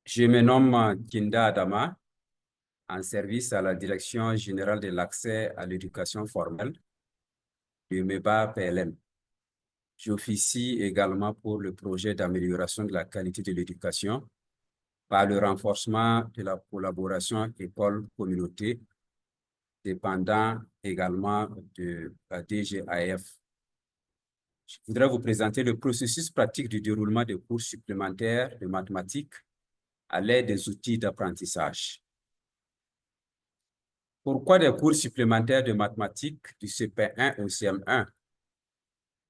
Je me nomme Kinda Adama, en service à la Direction générale de l'accès à l'éducation formelle du MEBA PLM. J'officie également pour le projet d'amélioration de la qualité de l'éducation par le renforcement de la collaboration école-communauté, dépendant également de la DGAF. Je voudrais vous présenter le processus pratique du déroulement de cours supplémentaires de mathématiques à l'aide des outils d'apprentissage. Pourquoi des cours supplémentaires de mathématiques du CP1 au CM1?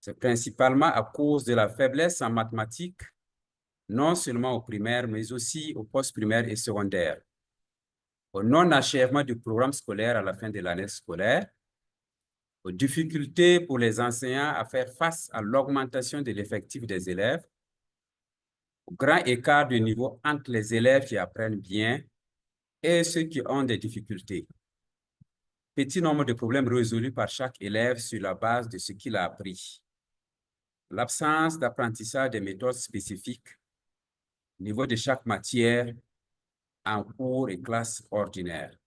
C'est principalement à cause de la faiblesse en mathématiques, non seulement au primaire, mais aussi au post-primaire et secondaire. Au non-achèvement du programme scolaire à la fin de l'année scolaire, aux difficultés pour les enseignants à faire face à l'augmentation de l'effectif des élèves, au grand écart de niveau entre les élèves qui apprennent bien et ceux qui ont des difficultés. Petit nombre de problèmes résolus par chaque élève sur la base de ce qu'il a appris. L'absence d'apprentissage des méthodes spécifiques au niveau de chaque matière en cours et classe ordinaire.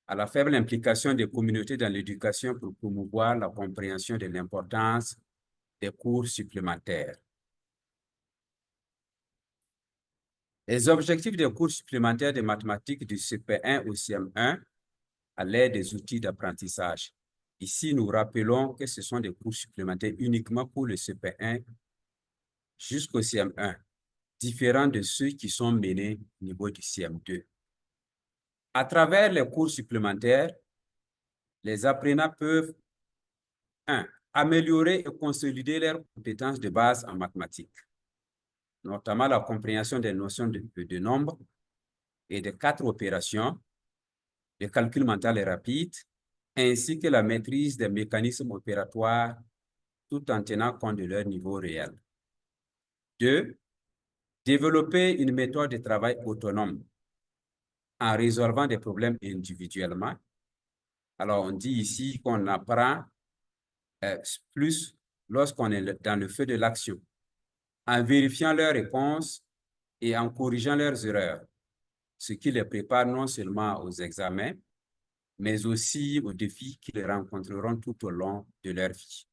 À la faible implication des communautés dans l'éducation pour promouvoir la compréhension de l'importance des cours supplémentaires. Les objectifs des cours supplémentaires de mathématiques du CP1 au CM1 à l'aide des outils d'apprentissage. Ici, nous rappelons que ce sont des cours supplémentaires uniquement pour le CP1 jusqu'au CM1, différents de ceux qui sont menés au niveau du CM2. À travers les cours supplémentaires, les apprenants peuvent 1. Améliorer et consolider leurs compétences de base en mathématiques, notamment la compréhension des notions de nombre et de 4 opérations, le calcul mental et rapide, ainsi que la maîtrise des mécanismes opératoires tout en tenant compte de leur niveau réel. 2. Développer une méthode de travail autonome en résolvant des problèmes individuellement. Alors, on dit ici qu'on apprend plus lorsqu'on est dans le feu de l'action, en vérifiant leurs réponses et en corrigeant leurs erreurs, ce qui les prépare non seulement aux examens, mais aussi aux défis qu'ils rencontreront tout au long de leur vie.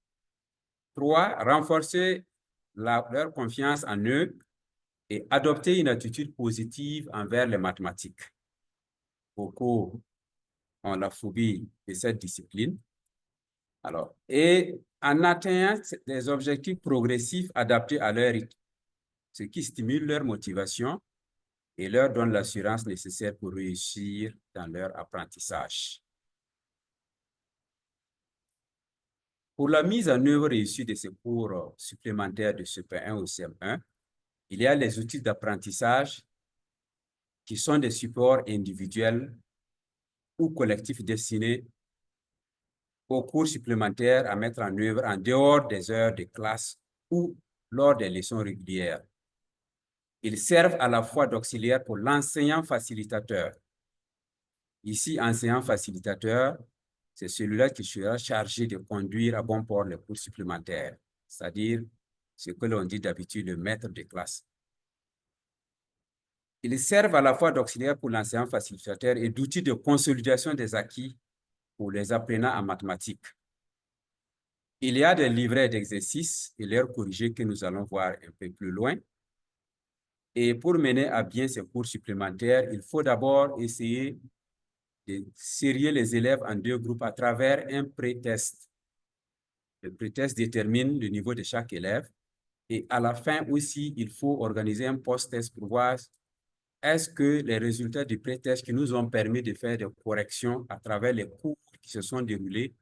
3. Renforcer leur confiance en eux et adopter une attitude positive envers les mathématiques. Beaucoup ont la phobie de cette discipline. Alors, et en atteignant des objectifs progressifs adaptés à leur rythme, ce qui stimule leur motivation et leur donne l'assurance nécessaire pour réussir dans leur apprentissage. Pour la mise en œuvre réussie de ces cours supplémentaires de CP1 au CM1, il y a les outils d'apprentissage qui sont des supports individuels ou collectifs destinés aux cours supplémentaires à mettre en œuvre en dehors des heures de classe ou lors des leçons régulières. Ils servent à la fois d'auxiliaire pour l'enseignant facilitateur. Ici, enseignant facilitateur, c'est celui-là qui sera chargé de conduire à bon port les cours supplémentaires, c'est-à-dire ce que l'on dit d'habitude le maître de classe. Ils servent à la fois d'auxiliaire pour l'enseignant facilitateur et d'outils de consolidation des acquis pour les apprenants en mathématiques. Il y a des livrets d'exercices et leurs corrigés que nous allons voir un peu plus loin. Et pour mener à bien ces cours supplémentaires, il faut d'abord essayer de sérier les élèves en 2 groupes à travers un pré-test. Le pré-test détermine le niveau de chaque élève. Et à la fin aussi, il faut organiser un post-test pour voir est-ce que les résultats du pré-test qui nous ont permis de faire des corrections à travers les cours qui se sont déroulés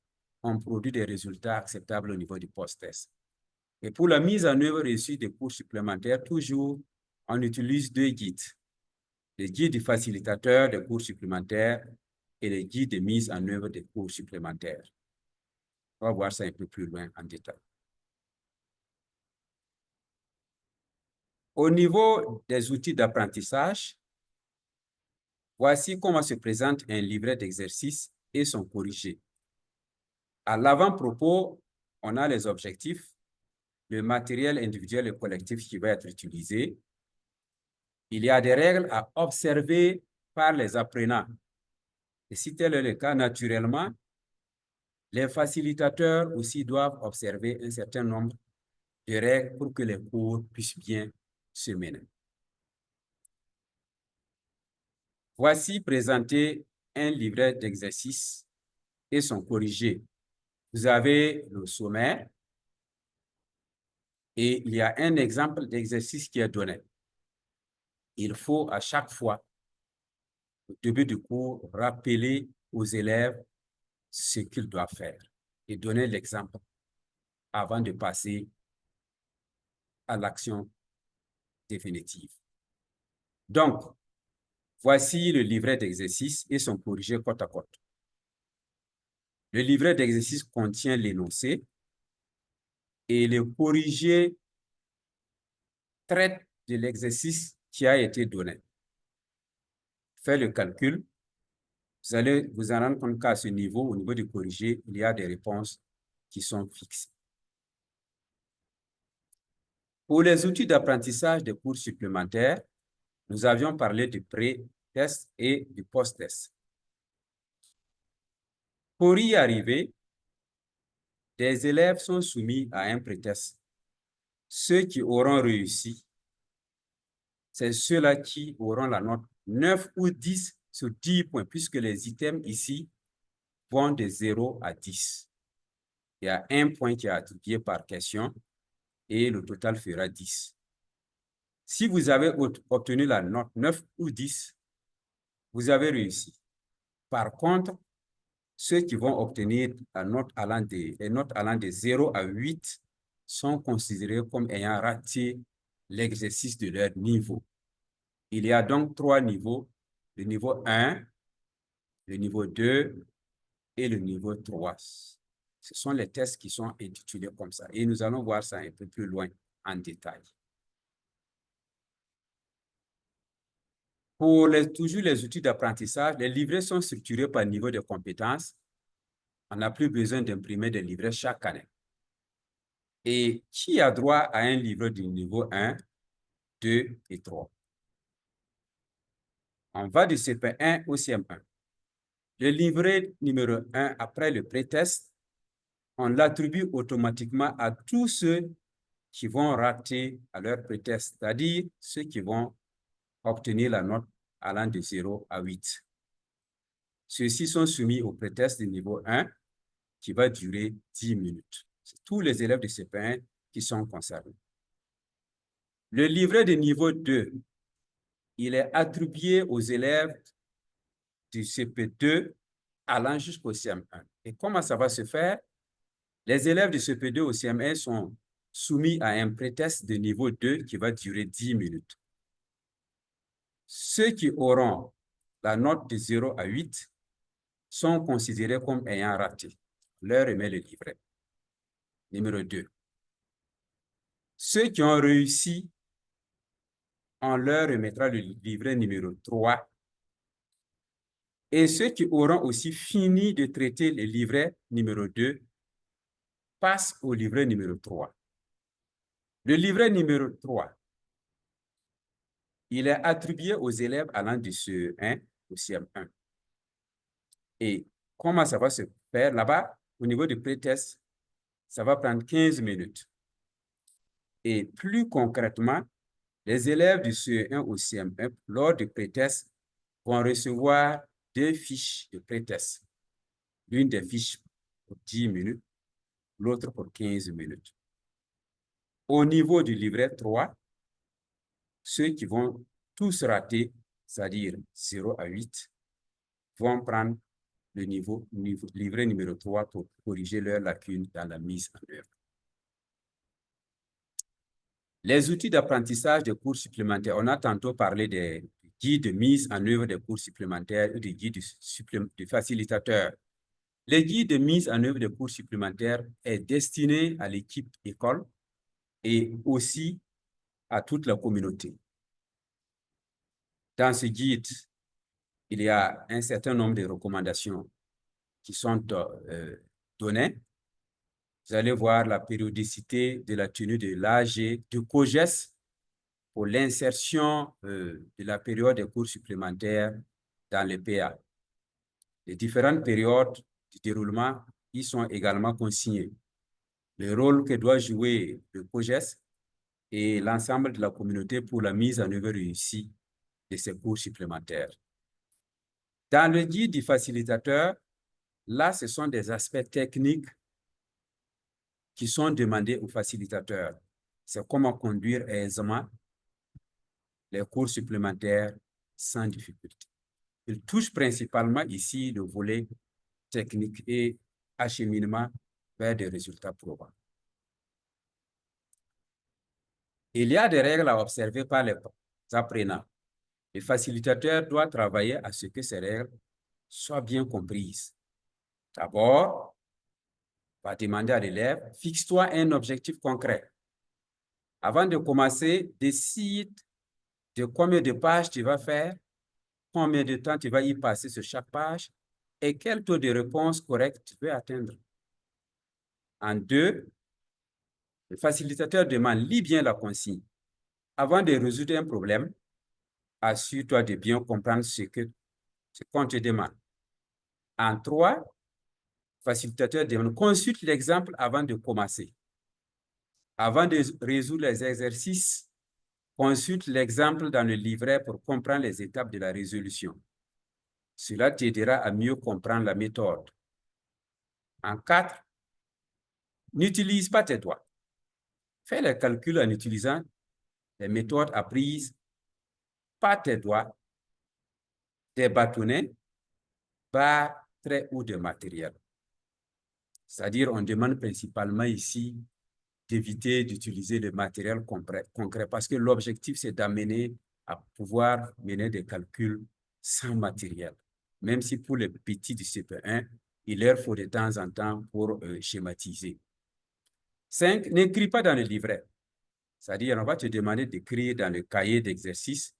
ont produit des résultats acceptables au niveau du post-test. Et pour la mise en œuvre réussie des cours supplémentaires, toujours, on utilise 2 guides. Le guide du facilitateur des cours supplémentaires et le guide de mise en œuvre des cours supplémentaires. On va voir ça un peu plus loin en détail. Au niveau des outils d'apprentissage, voici comment se présente un livret d'exercices et son corrigé. À l'avant-propos, on a les objectifs, le matériel individuel et collectif qui va être utilisé, Il y a des règles à observer par les apprenants. Et si tel est le cas, naturellement, les facilitateurs aussi doivent observer un certain nombre de règles pour que les cours puissent bien se mener. Voici présenté un livret d'exercices et son corrigé. Vous avez le sommaire et il y a un exemple d'exercice qui est donné. Il faut à chaque fois, au début du cours, rappeler aux élèves ce qu'ils doivent faire et donner l'exemple avant de passer à l'action définitive. Donc, voici le livret d'exercice et son corrigé côte à côte. Le livret d'exercice contient l'énoncé et le corrigé traite de l'exercice qui a été donné. Faites le calcul. Vous allez vous en rendre compte qu'à ce niveau, au niveau du corrigé, il y a des réponses qui sont fixées. Pour les outils d'apprentissage des cours supplémentaires, nous avions parlé du pré-test et du post-test. Pour y arriver, des élèves sont soumis à un pré-test. Ceux qui auront réussi, c'est ceux-là qui auront la note 9 ou 10 sur 10 points, puisque les items ici vont de 0 à 10. Il y a un point qui est attribué par question et le total fera 10. Si vous avez obtenu la note 9 ou 10, vous avez réussi. Par contre, ceux qui vont obtenir les notes allant de 0 à 8 sont considérés comme ayant raté l'exercice de leur niveau. Il y a donc 3 niveaux, le niveau 1, le niveau 2 et le niveau 3. Ce sont les tests qui sont intitulés comme ça. Et nous allons voir ça un peu plus loin en détail. Pour toujours les outils d'apprentissage, les livrets sont structurés par niveau de compétences. On n'a plus besoin d'imprimer des livrets chaque année. Et qui a droit à un livret du niveau 1, 2 et 3? On va du CP1 au CM1. Le livret numéro 1, après le pré-test, on l'attribue automatiquement à tous ceux qui vont rater à leur pré-test, c'est-à-dire ceux qui vont obtenir la note allant de 0 à 8. Ceux-ci sont soumis au pré-test du niveau 1 qui va durer 10 minutes. C'est tous les élèves de CP1 qui sont concernés. Le livret de niveau 2, il est attribué aux élèves du CP2 allant jusqu'au CM1. Et comment ça va se faire? Les élèves du CP2 au CM1 sont soumis à un pré-test de niveau 2 qui va durer 10 minutes. Ceux qui auront la note de 0 à 8 sont considérés comme ayant raté. On leur remet le livret. Numéro 2. Ceux qui ont réussi, on leur remettra le livret numéro 3. Et ceux qui auront aussi fini de traiter le livret numéro 2 passent au livret numéro 3. Le livret numéro 3, il est attribué aux élèves allant du CE1 au CM1. Et comment ça va se faire là-bas? Au niveau du pré-test, ça va prendre 15 minutes. Et plus concrètement, les élèves du CE1 au CM1, lors du pré-test, vont recevoir 2 fiches de pré-test. L'une des fiches pour 10 minutes, l'autre pour 15 minutes. Au niveau du livret 3, ceux qui vont tous rater, c'est-à-dire 0 à 8, vont prendre le livret numéro 3 pour corriger leurs lacunes dans la mise en œuvre. Les outils d'apprentissage des cours supplémentaires. On a tantôt parlé des guides de mise en œuvre des cours supplémentaires ou des guides de facilitateurs. Les guides de mise en œuvre des cours supplémentaires est destiné à l'équipe école et aussi à toute la communauté. Dans ce guide, il y a un certain nombre de recommandations qui sont données. Vous allez voir la périodicité de la tenue de l'AG, du COGES, pour l'insertion de la période des cours supplémentaires dans le PA. Les différentes périodes du déroulement y sont également consignées. Le rôle que doit jouer le COGES et l'ensemble de la communauté pour la mise en œuvre réussie de ces cours supplémentaires. Dans le guide du facilitateur, là, ce sont des aspects techniques qui sont demandés au facilitateur. C'est comment conduire aisément les cours supplémentaires sans difficulté. Il touche principalement ici le volet technique et acheminement vers des résultats probants. Il y a des règles à observer par les apprenants. Le facilitateur doit travailler à ce que ces règles soient bien comprises. D'abord, va demander à l'élève, fixe-toi un objectif concret. Avant de commencer, décide de combien de pages tu vas faire, combien de temps tu vas y passer sur chaque page et quel taux de réponse correct tu veux atteindre. En deux, le facilitateur demande, lis bien la consigne. Avant de résoudre un problème, assure-toi de bien comprendre ce qu'on te demande. En trois, le facilitateur demande, consulte l'exemple avant de commencer. Avant de résoudre les exercices, consulte l'exemple dans le livret pour comprendre les étapes de la résolution. Cela t'aidera à mieux comprendre la méthode. En quatre, n'utilise pas tes doigts. Fais les calculs en utilisant les méthodes apprises par tes doigts, des bâtonnets, barres, traits ou de matériel. C'est-à-dire, on demande principalement ici d'éviter d'utiliser le matériel concret parce que l'objectif, c'est d'amener à pouvoir mener des calculs sans matériel. Même si pour les petits du CP1, il leur faut de temps en temps pour schématiser. 5, n'écris pas dans le livret. C'est-à-dire, on va te demander d'écrire dans le cahier d'exercice,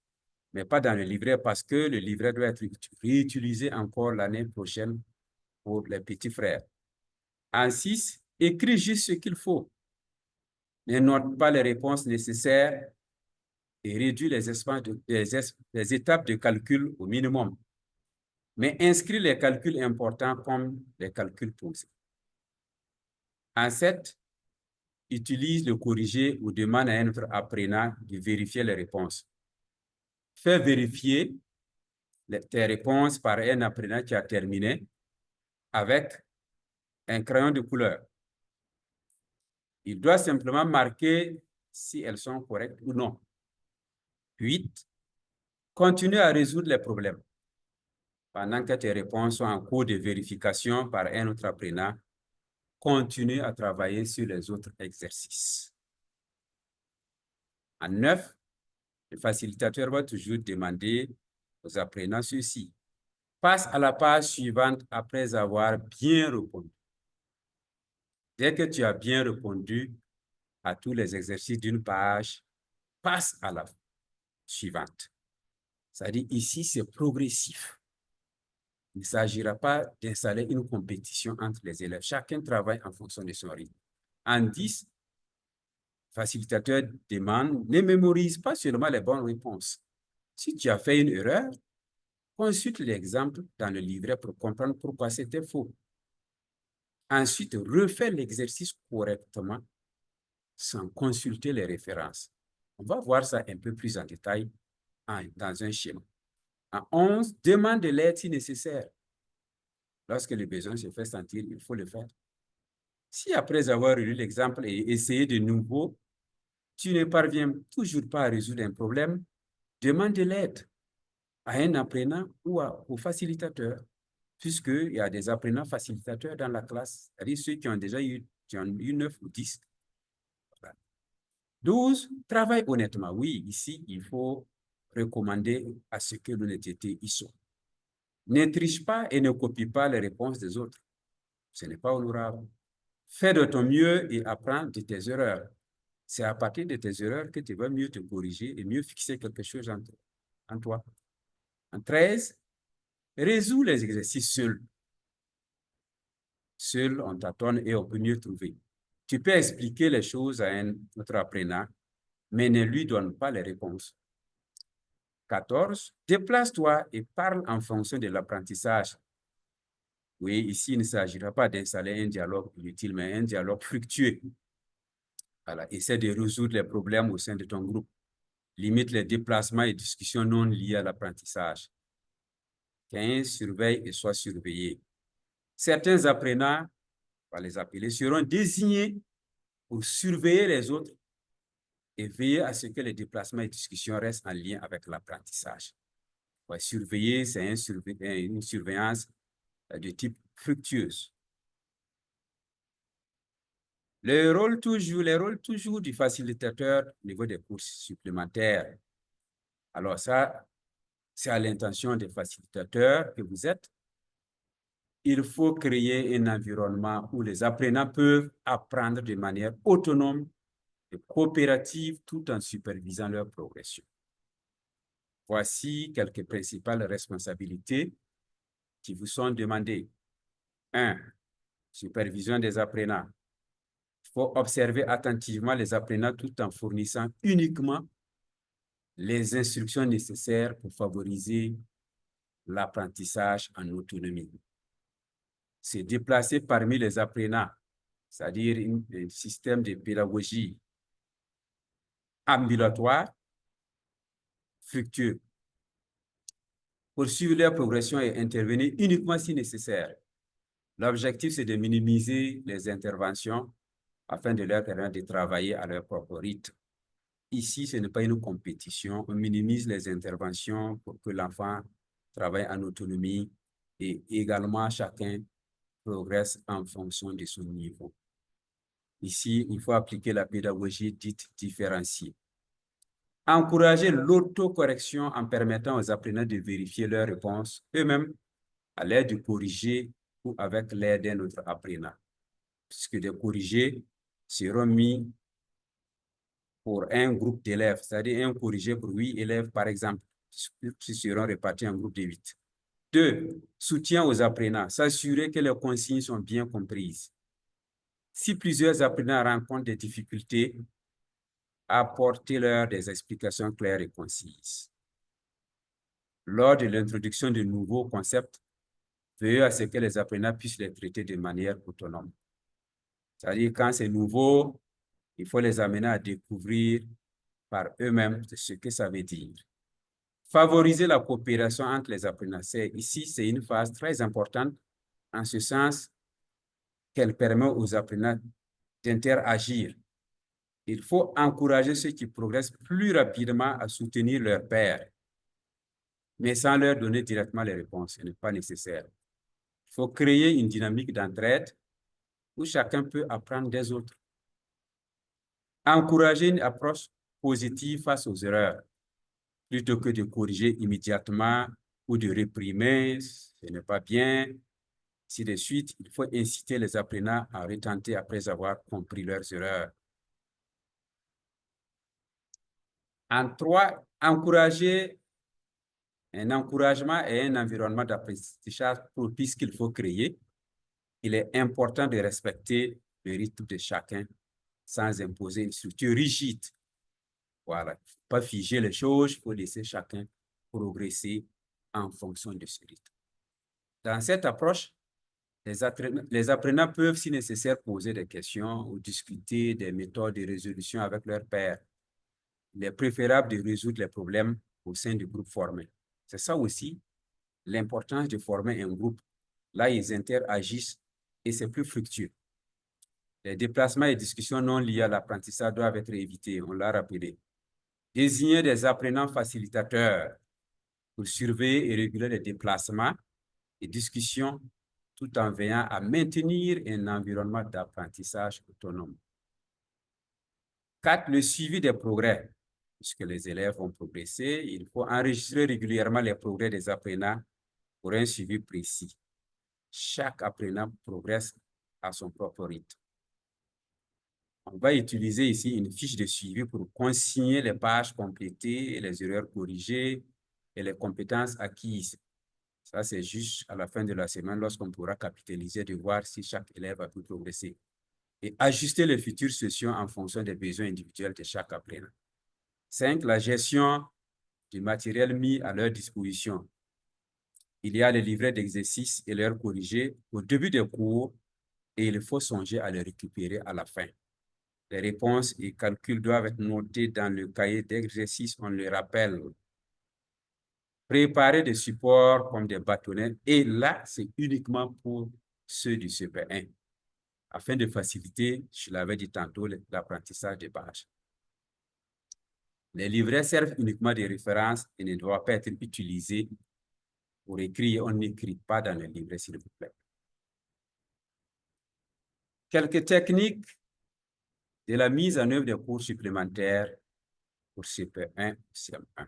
mais pas dans le livret parce que le livret doit être réutilisé encore l'année prochaine pour les petits frères. En 6, écris juste ce qu'il faut. Ne note pas les réponses nécessaires et réduis les étapes de calcul au minimum. Mais inscris les calculs importants comme les calculs posés. En 7, utilise le corrigé ou demande à notre apprenant de vérifier les réponses. Fais vérifier tes réponses par un apprenant qui a terminé avec un crayon de couleur. Il doit simplement marquer si elles sont correctes ou non. 8. Continue à résoudre les problèmes. Pendant que tes réponses sont en cours de vérification par un autre apprenant, continue à travailler sur les autres exercices. En 9, le facilitateur va toujours demander aux apprenants ceci. Passe à la page suivante après avoir bien répondu. Dès que tu as bien répondu à tous les exercices d'une page, passe à la suivante. C'est-à-dire ici, c'est progressif. Il ne s'agira pas d'installer une compétition entre les élèves. Chacun travaille en fonction de son rythme. En 10, le facilitateur demande, ne mémorise pas seulement les bonnes réponses. Si tu as fait une erreur, consulte l'exemple dans le livret pour comprendre pourquoi c'était faux. Ensuite, refais l'exercice correctement sans consulter les références. On va voir ça un peu plus en détail dans un schéma. En 11, demande de l'aide si nécessaire. Lorsque le besoin se fait sentir, il faut le faire. Si après avoir lu l'exemple et essayé de nouveau, tu ne parviens toujours pas à résoudre un problème, demande de l'aide à un apprenant ou au facilitateur, puisqu'il y a des apprenants facilitateurs dans la classe, c'est-à-dire ceux qui ont déjà eu 9 ou 10. Voilà. 12, travaille honnêtement. Oui, ici, il faut recommander à ce que l'honnêteté y soit. Ne triche pas et ne copie pas les réponses des autres. Ce n'est pas honorable. Fais de ton mieux et apprends de tes erreurs. C'est à partir de tes erreurs que tu vas mieux te corriger et mieux fixer quelque chose en toi. En 13, résous les exercices seul. Seul, on tâtonne et on peut mieux trouver. Tu peux expliquer les choses à un autre apprenant mais ne lui donne pas les réponses. 14. Déplace-toi et parle en fonction de l'apprentissage. Oui, ici, il ne s'agira pas d'installer un dialogue inutile, mais un dialogue fructueux. Voilà, essaie de résoudre les problèmes au sein de ton groupe. Limite les déplacements et discussions non liées à l'apprentissage. 15. Surveille et sois surveillé. Certains apprenants, on va les appeler, seront désignés pour surveiller les autres et veiller à ce que les déplacements et discussions restent en lien avec l'apprentissage. Ouais, surveiller, c'est une surveillance de type fructueuse. Les rôles toujours du facilitateur au niveau des cours supplémentaires. Alors ça, c'est à l'intention des facilitateurs que vous êtes. Il faut créer un environnement où les apprenants peuvent apprendre de manière autonome et coopérative tout en supervisant leur progression. Voici quelques principales responsabilités qui vous sont demandées. 1. Supervision des apprenants. Il faut observer attentivement les apprenants tout en fournissant uniquement les instructions nécessaires pour favoriser l'apprentissage en autonomie. Se déplacer parmi les apprenants, c'est-à-dire un système de pédagogie ambulatoire, fructueux, poursuivre leur progression et intervenir uniquement si nécessaire. L'objectif, c'est de minimiser les interventions afin de leur permettre de travailler à leur propre rythme. Ici, ce n'est pas une compétition. On minimise les interventions pour que l'enfant travaille en autonomie et également chacun progresse en fonction de son niveau. Ici, il faut appliquer la pédagogie dite différenciée. Encourager l'autocorrection en permettant aux apprenants de vérifier leurs réponses eux-mêmes à l'aide de corriger ou avec l'aide d'un autre apprenant. Puisque des corrigés seront mis pour un groupe d'élèves, c'est-à-dire un corrigé pour 8 élèves, par exemple, qui seront répartis en groupe de 8. 2. Soutien aux apprenants, s'assurer que les consignes sont bien comprises. Si plusieurs apprenants rencontrent des difficultés, apportez-leur des explications claires et concises. Lors de l'introduction de nouveaux concepts, veillez à ce que les apprenants puissent les traiter de manière autonome. C'est-à-dire, quand c'est nouveau, il faut les amener à découvrir par eux-mêmes ce que ça veut dire. Favoriser la coopération entre les apprenants. Ici, c'est une phase très importante en ce sens qu'elle permet aux apprenants d'interagir. Il faut encourager ceux qui progressent plus rapidement à soutenir leurs pairs, mais sans leur donner directement les réponses. Ce n'est pas nécessaire. Il faut créer une dynamique d'entraide où chacun peut apprendre des autres. Encourager une approche positive face aux erreurs, plutôt que de corriger immédiatement ou de réprimer, ce n'est pas bien. Ainsi de suite, il faut inciter les apprenants à retenter après avoir compris leurs erreurs. En 3, encourager un encouragement et un environnement d'apprentissage propice qu'il faut créer. Il est important de respecter le rythme de chacun sans imposer une structure rigide. Voilà, il ne faut pas figer les choses, il faut laisser chacun progresser en fonction de ce rythme. Dans cette approche, les apprenants peuvent, si nécessaire, poser des questions ou discuter des méthodes de résolution avec leurs pairs. Il est préférable de résoudre les problèmes au sein du groupe formé. C'est ça aussi l'importance de former un groupe. Là, ils interagissent et c'est plus fructueux. Les déplacements et discussions non liés à l'apprentissage doivent être évités, on l'a rappelé. Désigner des apprenants facilitateurs pour surveiller et réguler les déplacements et discussions tout en veillant à maintenir un environnement d'apprentissage autonome. 4. Le suivi des progrès. Puisque les élèves ont progressé, il faut enregistrer régulièrement les progrès des apprenants pour un suivi précis. Chaque apprenant progresse à son propre rythme. On va utiliser ici une fiche de suivi pour consigner les pages complétées et les erreurs corrigées et les compétences acquises. Ça, c'est juste à la fin de la semaine lorsqu'on pourra capitaliser de voir si chaque élève a pu progresser et ajuster les futures sessions en fonction des besoins individuels de chaque apprenant. 5. La gestion du matériel mis à leur disposition. Il y a les livrets d'exercices et leurs corrigés au début des cours et il faut songer à les récupérer à la fin. Les réponses et calculs doivent être notés dans le cahier d'exercice, on le rappelle. Préparer des supports comme des bâtonnets et là, c'est uniquement pour ceux du CP1 afin de faciliter, je l'avais dit tantôt, l'apprentissage des pages. Les livrets servent uniquement de référence et ne doivent pas être utilisés pour écrire. On n'écrit pas dans les livrets, s'il vous plaît. Quelques techniques de la mise en œuvre des cours supplémentaires pour CP1 CM1.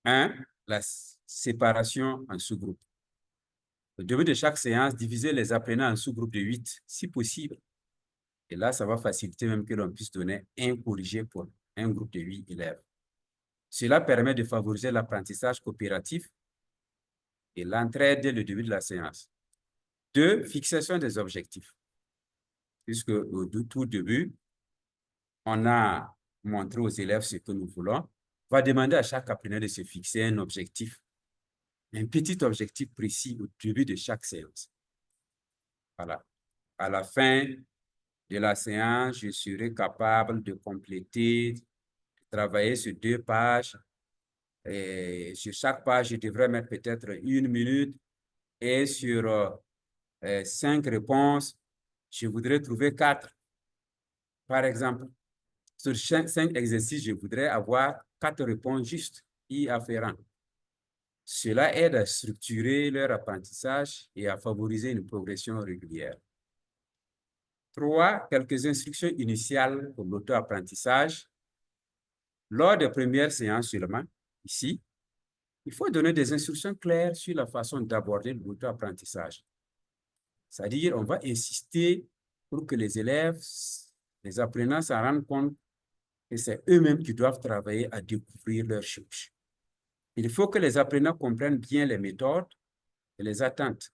1. La séparation en sous-groupes. Au début de chaque séance, divisez les apprenants en sous-groupes de 8, si possible. Et là, ça va faciliter même que l'on puisse donner un corrigé pour un groupe de 8 élèves. Cela permet de favoriser l'apprentissage coopératif et l'entraide dès le début de la séance. 2. Fixation des objectifs. Puisque au tout début, on a montré aux élèves ce que nous voulons, on va demander à chaque apprenant de se fixer un objectif, un petit objectif précis au début de chaque séance. Voilà. À la fin de la séance, je serai capable de compléter, de travailler sur 2 pages. Et sur chaque page, je devrais mettre peut-être 1 minute. Et sur 5 réponses, je voudrais trouver 4. Par exemple, sur 5 exercices, je voudrais avoir 4 réponses justes y afférentes. Cela aide à structurer leur apprentissage et à favoriser une progression régulière. 3. Quelques instructions initiales pour l'auto-apprentissage. Lors des premières séances seulement, ici, il faut donner des instructions claires sur la façon d'aborder l'auto-apprentissage. C'est-à-dire, on va insister pour que les élèves, les apprenants s'en rendent compte que c'est eux-mêmes qui doivent travailler à découvrir leurs choses. Il faut que les apprenants comprennent bien les méthodes et les attentes.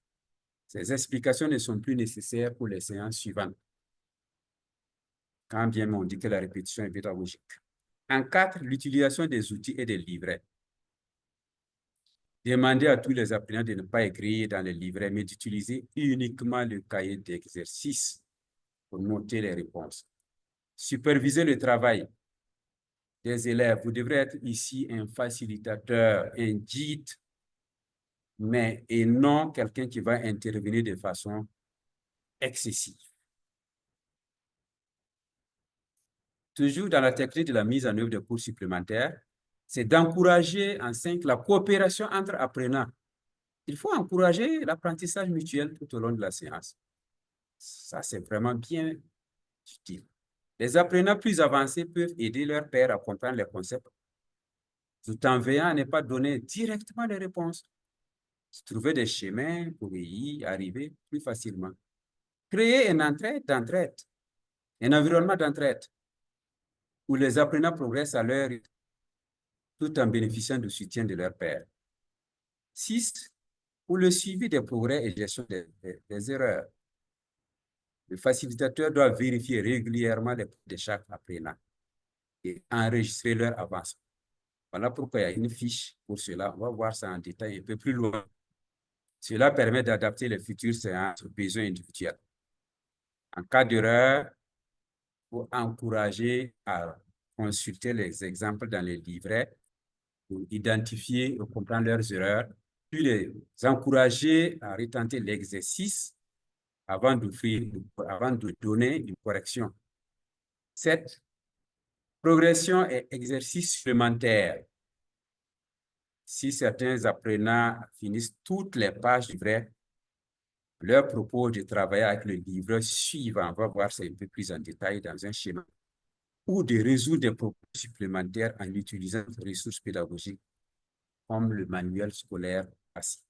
Ces explications ne sont plus nécessaires pour les séances suivantes, quand bien on dit que la répétition est pédagogique. En 4, l'utilisation des outils et des livrets. Demandez à tous les apprenants de ne pas écrire dans les livrets, mais d'utiliser uniquement le cahier d'exercice pour noter les réponses. Superviser le travail des élèves. Vous devrez être ici un facilitateur, un guide, et non quelqu'un qui va intervenir de façon excessive. Toujours dans la technique de la mise en œuvre de cours supplémentaires, c'est d'encourager en 5 la coopération entre apprenants. Il faut encourager l'apprentissage mutuel tout au long de la séance. Ça, c'est vraiment bien utile. Les apprenants plus avancés peuvent aider leurs pairs à comprendre les concepts, tout en veillant à ne pas donner directement les réponses. Trouver des chemins pour y arriver plus facilement. Créer un environnement d'entraide où les apprenants progressent à leur rythme tout en bénéficiant du soutien de leurs pairs. 6. Pour le suivi des progrès et gestion des erreurs. Le facilitateur doit vérifier régulièrement les de chaque apprenant et enregistrer leur avancement. Voilà pourquoi il y a une fiche pour cela. On va voir ça en détail un peu plus loin. Cela permet d'adapter les futures séances aux besoins individuels. En cas d'erreur, pour encourager à consulter les exemples dans les livrets pour identifier et comprendre leurs erreurs, puis les encourager à retenter l'exercice avant de donner une correction. 7. Progression et exercice supplémentaire. Si certains apprenants finissent toutes les pages du livret, leur propos de travailler avec le livre suivant, on va voir ça un peu plus en détail dans un schéma, ou de résoudre des problèmes supplémentaires en utilisant des ressources pédagogiques comme le manuel scolaire classique.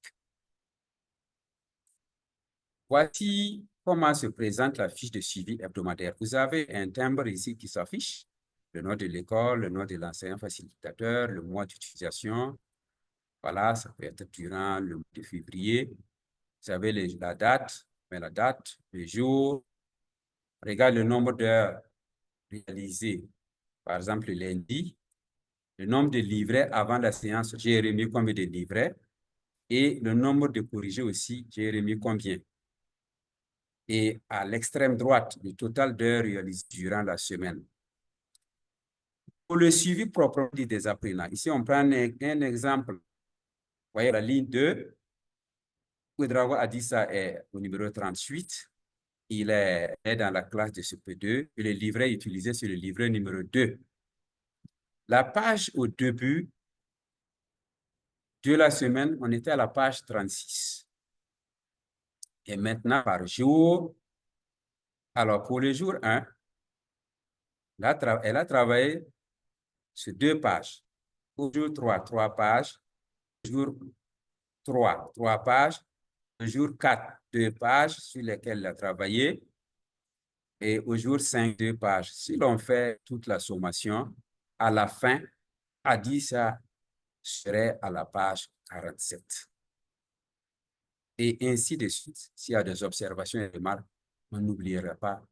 Voici comment se présente la fiche de suivi hebdomadaire. Vous avez un timbre ici qui s'affiche, le nom de l'école, le nom de l'enseignant facilitateur, le mois d'utilisation. Voilà, ça peut être durant le mois de février. Vous avez la date, le jour. Regarde le nombre d'heures réalisées Par exemple, lundi, le nombre de livrets avant la séance, j'ai remis combien de livrets? Et le nombre de corrigés aussi, j'ai remis combien? Et à l'extrême droite, le total d'heures réalisées durant la semaine. Pour le suivi propre des apprenants, ici, on prend un exemple. Vous voyez, la ligne 2, Ouedraogo Adissa est au numéro 38. Il est dans la classe de CP2 et le livret utilisé, c'est le livret numéro 2. La page au début de la semaine, on était à la page 36. Et maintenant, par jour, alors pour le jour 1, elle a travaillé sur 2 pages. Au jour 3, 3 pages. Au jour 3, 3 pages. Au jour 4, 2 pages sur lesquelles elle a travaillé. Et au jour 5, 2 pages. Si l'on fait toute la sommation, à la fin, Adissa serait à la page 47. Et ainsi de suite. S'il y a des observations et des remarques, on n'oubliera pas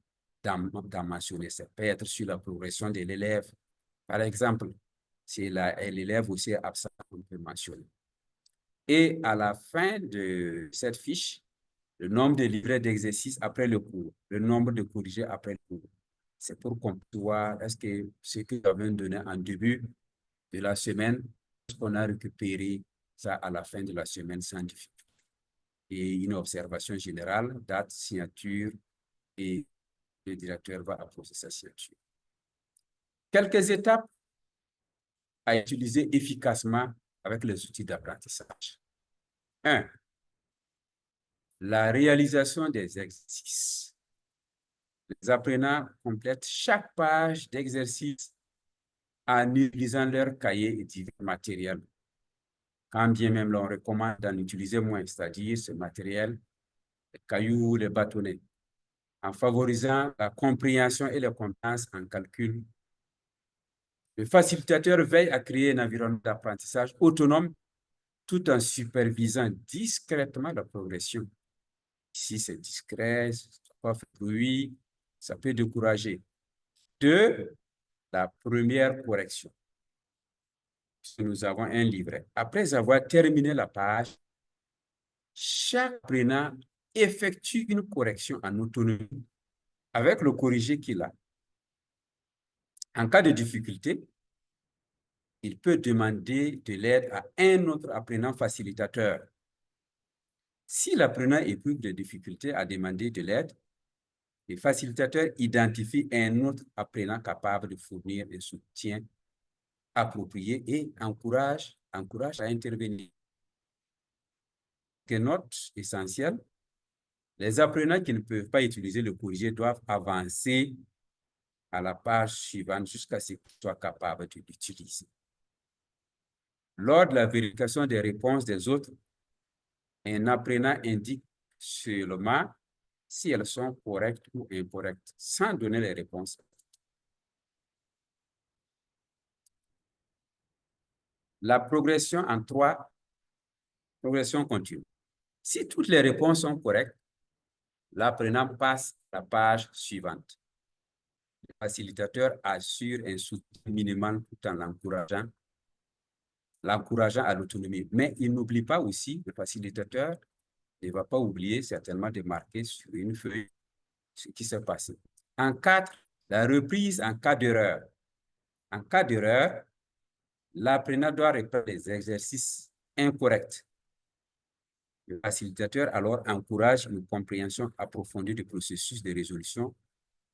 d'en mentionner. Ça peut être sur la progression de l'élève. Par exemple, si l'élève aussi est absent, on peut mentionner. Et à la fin de cette fiche, le nombre de livrets d'exercices après le cours, le nombre de corrigés après le cours. C'est pour qu'on voit est-ce que ce que nous avons donné en début de la semaine, est-ce qu'on a récupéré ça à la fin de la semaine sans difficulté. Et une observation générale, date, signature, et le directeur va apposer sa signature. Quelques étapes à utiliser efficacement avec les outils d'apprentissage. 1. La réalisation des exercices. Les apprenants complètent chaque page d'exercice en utilisant leur cahier et divers matériels. Quand bien même l'on recommande d'en utiliser moins, c'est-à-dire ce matériel, les cailloux, les bâtonnets, en favorisant la compréhension et les compétences en calcul. Le facilitateur veille à créer un environnement d'apprentissage autonome tout en supervisant discrètement la progression. Si c'est discret, ça ne pas faire bruit, ça peut décourager. 2. La première correction. Nous avons un livret. Après avoir terminé la page, chaque apprenant effectue une correction en autonomie avec le corrigé qu'il a. En cas de difficulté, il peut demander de l'aide à un autre apprenant facilitateur. Si l'apprenant éprouve des difficultés à demander de l'aide, le facilitateur identifie un autre apprenant capable de fournir un soutien approprié et encourage à intervenir. Que note essentielle, les apprenants qui ne peuvent pas utiliser le corrigé doivent avancer à la page suivante jusqu'à ce qu'ils soient capables de l'utiliser. Lors de la vérification des réponses des autres, un apprenant indique seulement si elles sont correctes ou incorrectes, sans donner les réponses. La progression en 3, progression continue. Si toutes les réponses sont correctes, l'apprenant passe à la page suivante. Le facilitateur assure un soutien minimal tout en l'encourageant à l'autonomie. Mais il n'oublie pas aussi, le facilitateur ne va pas oublier certainement de marquer sur une feuille ce qui s'est passé. En 4, la reprise en cas d'erreur. En cas d'erreur, l'apprenant doit répéter les exercices incorrects. Le facilitateur alors encourage une compréhension approfondie du processus de résolution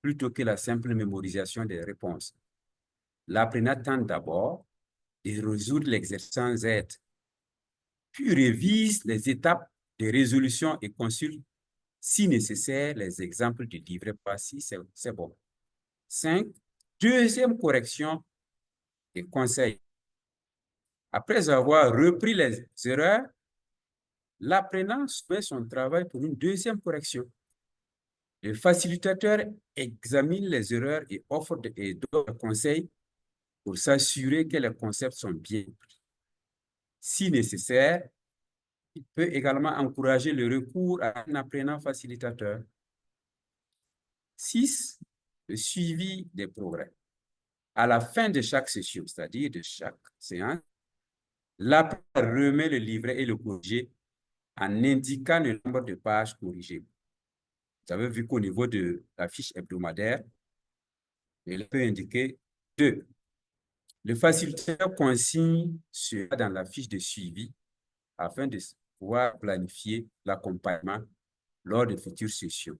plutôt que la simple mémorisation des réponses. L'apprenant tente d'abord de résoudre l'exercice sans aide, puis révise les étapes de résolution et consulte, si nécessaire, les exemples du livret passé, c'est bon. 5. Deuxième correction et conseil. Après avoir repris les erreurs, l'apprenant soumet son travail pour une deuxième correction. Le facilitateur examine les erreurs et offre des conseils pour s'assurer que les concepts sont bien pris. Si nécessaire, il peut également encourager le recours à un apprenant facilitateur. 6. Le suivi des progrès. À la fin de chaque session, c'est-à-dire de chaque séance, l'apprenant remet le livret et le corrigé en indiquant le nombre de pages corrigées. Vous avez vu qu'au niveau de la fiche hebdomadaire, il peut indiquer 2. Le facilitateur consigne cela dans la fiche de suivi afin de pouvoir planifier l'accompagnement lors de futures sessions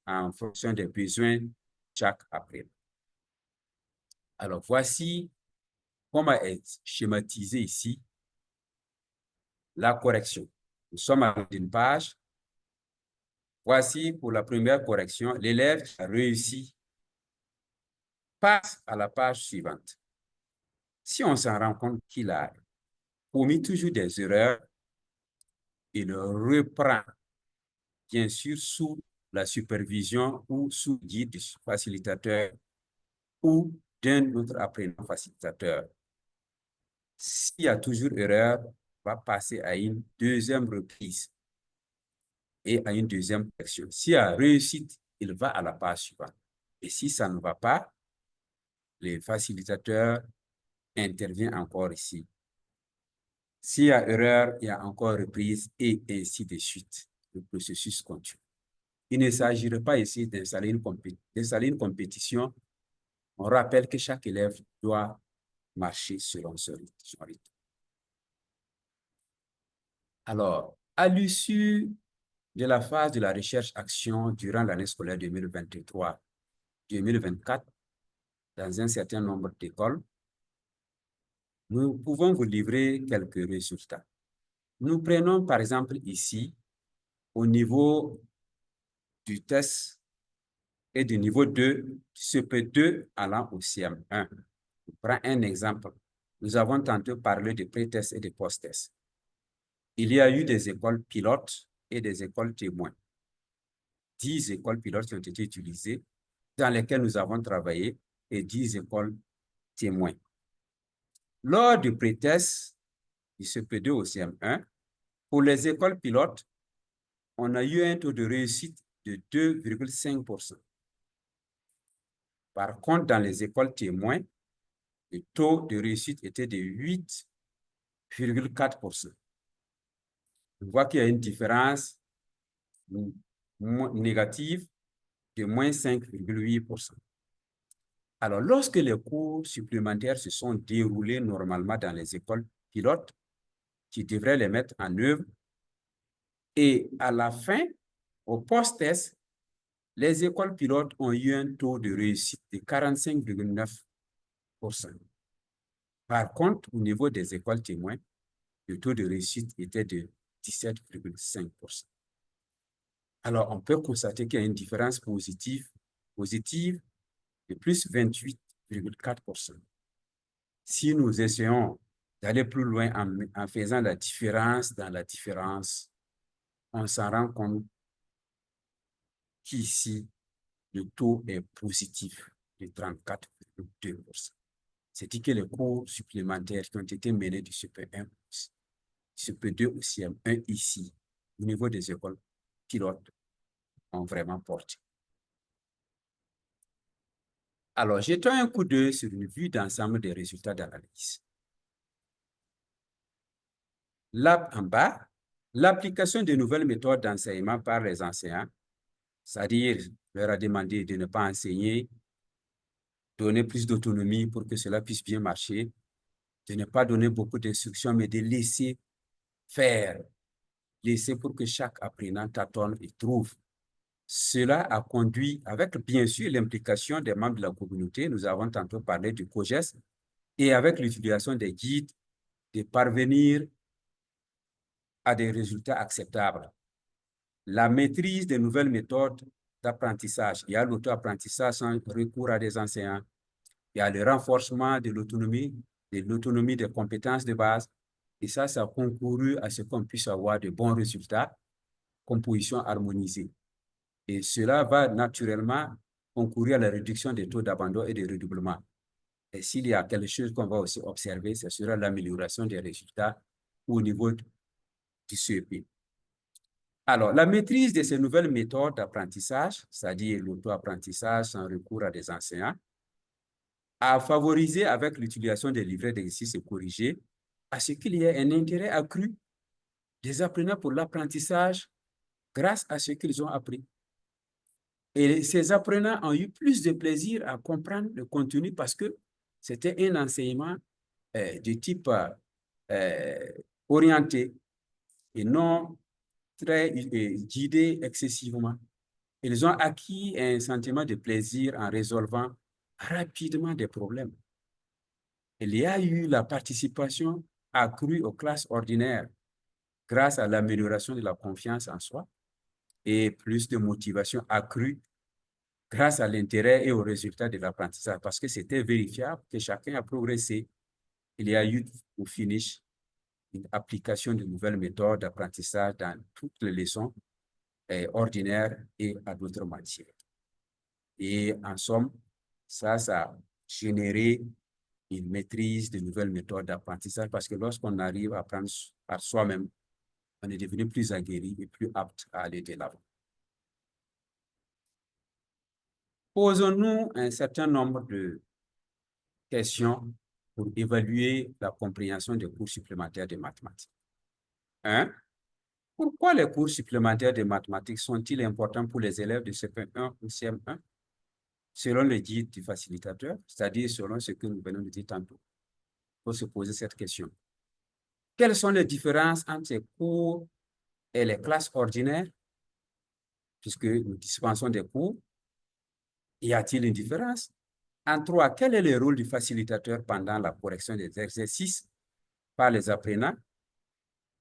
en fonction des besoins de chaque apprenant. Alors, voici comment est schématisé ici la correction. Nous sommes à une page. Voici pour la première correction, l'élève qui a réussi passe à la page suivante. Si on s'en rend compte qu'il a commis toujours des erreurs, il reprend, bien sûr, sous la supervision ou sous le guide du facilitateur ou d'un autre apprenant facilitateur. S'il y a toujours erreur, on va passer à une deuxième reprise et à une deuxième correction. S'il y a réussite, il va à la page suivante. Et si ça ne va pas, le facilitateur intervient encore ici. S'il y a erreur, il y a encore reprise et ainsi de suite. Le processus continue. Il ne s'agirait pas ici d'installer une compétition. On rappelle que chaque élève doit marcher selon son rythme. Alors, à l'issue de la phase de la recherche-action durant l'année scolaire 2023-2024, dans un certain nombre d'écoles, nous pouvons vous livrer quelques résultats. Nous prenons par exemple ici, au niveau du test et du niveau 2, CP2 allant au CM1. Je prends un exemple. Nous avons tantôt parlé de pré-test et de post-test. Il y a eu des écoles pilotes et des écoles témoins. 10 écoles pilotes qui ont été utilisées, dans lesquelles nous avons travaillé, et 10 écoles témoins. Lors du pré-test du CP2 au CM1, pour les écoles pilotes, on a eu un taux de réussite de 2,5%. Par contre, dans les écoles témoins, le taux de réussite était de 8,4%. On voit qu'il y a une différence négative de moins 5,8%. Alors, lorsque les cours supplémentaires se sont déroulés normalement dans les écoles pilotes, qui devraient les mettre en œuvre, et à la fin, au post-test, les écoles pilotes ont eu un taux de réussite de 45,9%. Par contre, au niveau des écoles témoins, le taux de réussite était de 17,5%. Alors, on peut constater qu'il y a une différence positive de plus 28,4%. Si nous essayons d'aller plus loin en faisant la différence dans la différence, on s'en rend compte qu'ici, le taux est positif de 34,2%. C'est-à-dire que les cours supplémentaires qui ont été menés du CP1, du CP2 au CM1 ici, au niveau des écoles pilotes, ont vraiment porté. Alors, jetons un coup d'œil sur une vue d'ensemble des résultats d'analyse. Là, en bas, l'application de nouvelles méthodes d'enseignement par les enseignants, c'est-à-dire leur a demandé de ne pas enseigner, donner plus d'autonomie pour que cela puisse bien marcher, de ne pas donner beaucoup d'instructions, mais de laisser faire, laisser pour que chaque apprenant tâtonne et trouve. Cela a conduit, avec bien sûr l'implication des membres de la communauté, nous avons tantôt parlé du COGES, et avec l'utilisation des guides, de parvenir à des résultats acceptables. La maîtrise des nouvelles méthodes d'apprentissage. Il y a l'auto-apprentissage sans recours à des enseignants. Il y a le renforcement de l'autonomie des compétences de base. Et ça a concouru à ce qu'on puisse avoir de bons résultats, composition harmonisée. Et cela va naturellement concourir à la réduction des taux d'abandon et de redoublement. Et s'il y a quelque chose qu'on va aussi observer, ce sera l'amélioration des résultats au niveau du CEP. Alors, la maîtrise de ces nouvelles méthodes d'apprentissage, c'est-à-dire l'auto-apprentissage sans recours à des enseignants, à favoriser avec l'utilisation des livrets d'exercices et corrigés à ce qu'il y ait un intérêt accru des apprenants pour l'apprentissage grâce à ce qu'ils ont appris. Et ces apprenants ont eu plus de plaisir à comprendre le contenu parce que c'était un enseignement de type orienté et non très guidé excessivement. Ils ont acquis un sentiment de plaisir en résolvant rapidement des problèmes. Il y a eu la participation accrue aux classes ordinaires grâce à l'amélioration de la confiance en soi et plus de motivation accrue grâce à l'intérêt et aux résultats de l'apprentissage parce que c'était vérifiable que chacun a progressé. Il y a eu au finish une application de nouvelles méthodes d'apprentissage dans toutes les leçons ordinaires et à d'autres matières. Et en somme, ça a généré une maîtrise de nouvelles méthodes d'apprentissage parce que lorsqu'on arrive à apprendre par soi-même, on est devenu plus aguerri et plus apte à aller de l'avant. Posons-nous un certain nombre de questions pour évaluer la compréhension des cours supplémentaires de mathématiques. 1. Pourquoi les cours supplémentaires de mathématiques sont-ils importants pour les élèves de CP1 ou CM1? Selon le guide du facilitateur, c'est-à-dire selon ce que nous venons de dire tantôt. Il faut se poser cette question. Quelles sont les différences entre ces cours et les classes ordinaires? Puisque nous dispensons des cours, y a-t-il une différence? En 3, quel est le rôle du facilitateur pendant la correction des exercices par les apprenants?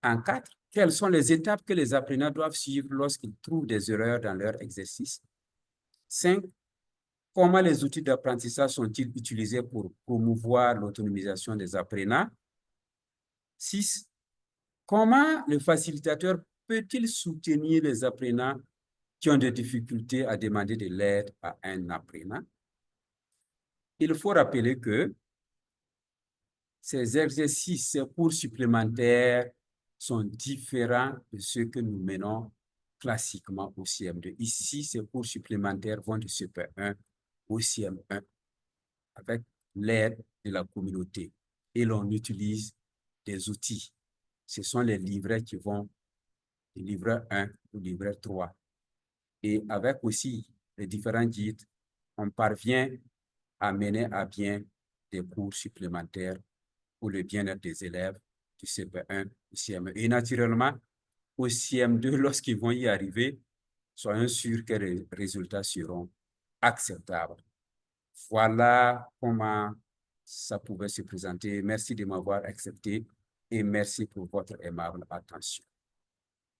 En 4, quelles sont les étapes que les apprenants doivent suivre lorsqu'ils trouvent des erreurs dans leur exercice? 5, comment les outils d'apprentissage sont-ils utilisés pour promouvoir l'autonomisation des apprenants? 6, comment le facilitateur peut-il soutenir les apprenants qui ont des difficultés à demander de l'aide à un apprenant? Il faut rappeler que ces exercices, ces cours supplémentaires sont différents de ceux que nous menons classiquement au CM2. Ici, ces cours supplémentaires vont du CP1 au CM1 avec l'aide de la communauté et l'on utilise des outils. Ce sont les livrets qui vont du livret 1 au livret 3. Et avec aussi les différents guides, on parvient à mener à bien des cours supplémentaires pour le bien-être des élèves du CP1 au CM1. Et naturellement, au CM2, lorsqu'ils vont y arriver, soyons sûrs que les résultats seront acceptables. Voilà comment ça pouvait se présenter. Merci de m'avoir accepté et merci pour votre aimable attention.